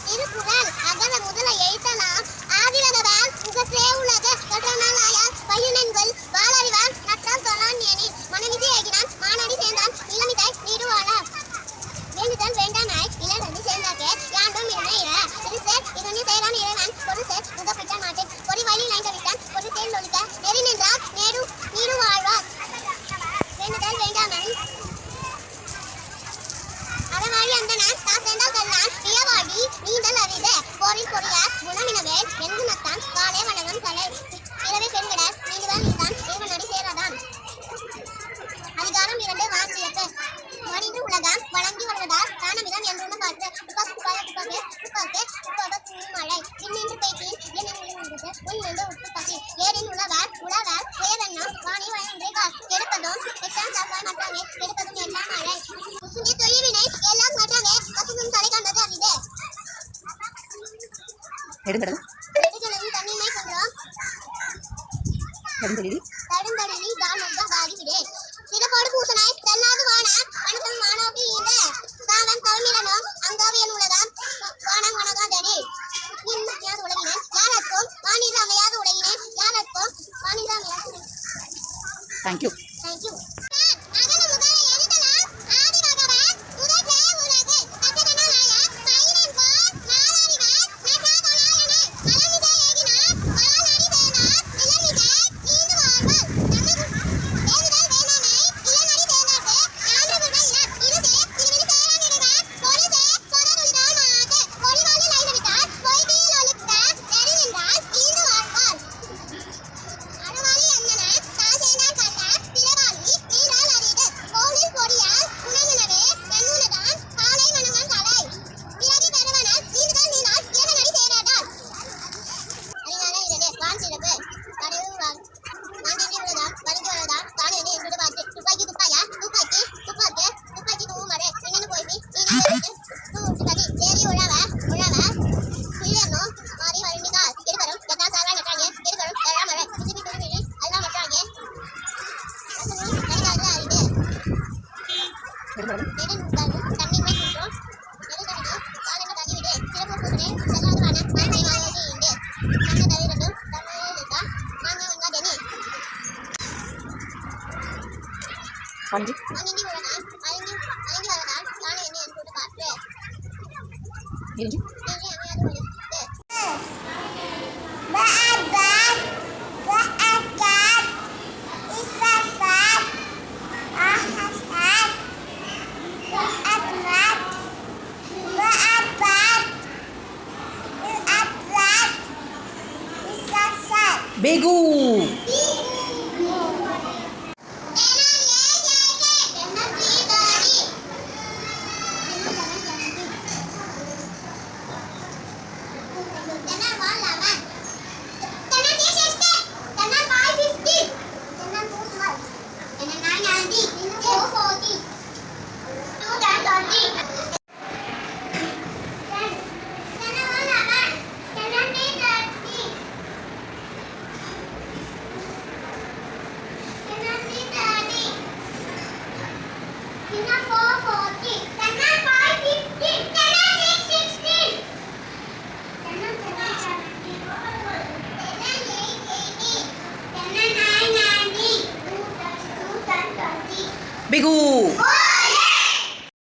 திருக்குறள் அகர முதல எழுத்தலாம் ஆதிரகவால் முகற்றே உலக கற்றனாயால் பையனன்கள் வாளறிவான் நட்டால் தொழான் ஏனி மனநிதி ஏகினான் மானடி சேர்ந்தான் இளமிதை நீடுவாள வேண்டுதல் வேண்டானாய் இளநடி சேர்ந்தாக்கே யாண்டும் இணையிற திருசேர் இதனி சேரான் இறைவன் பொருசேர் முகப்பிட்ட மாட்டேன் பொறி வழி நைந்தவிட்டான் பொரு தேல் ஒழிக்க நெறி நின்றால் நீடு வாழ்வார் வேண்டுதல் வேண்டாமல் அறவாழி அந்தனான் தாசேந்தால் கல்லான் பியவாடி நீந்தல் அறித போரில் பொறியார் குணமினவே எங்குணத்தான் காலே வணங்கம் தலை இரவே பெண்கிட நீண்டுதான் நீந்தான் தேவனடி சேராதான் அதிகாரம் 2 வாஞ்சியத்து மனித உலகம் வழங்கி வருவதால் தானமிதம் என்றும் பார்த்து துப்பாக்கு மழை விண்ணின்று பேச்சில் எண்ணின்று உள்நின்று உப்பு பசி ஏரின் உழவார் உயவெண்ணம் வாணி வயன்றே கால் எடுப்பதும் எட்டாம் சாப்பாய் மற்றாங்கே எடுப்பதும் எல்லாம் மழை குசுங்கி தொழிவினை எல்லாம் மற்றாங்கே கசுங்கும் தலை கண்டது அறிதே எடுக்கணும் தண்ணிமை கொண்டோம் தடுந்தடலி தானொங்க வாடிவிடே சிறப்போடு பூசனாய் தெல்லாது வானான் அனுசம் மானோக்கி ஈந்த சாவன் கவுமிரனோ அங்காவியன் உலகம் வானம் வணங்காதடி யாது உலகினே யாரற்கும் வானித அமையாது உலகினே யாரற்கும் வானித அமையாது தேங்க்யூ பஞ்சு Begu.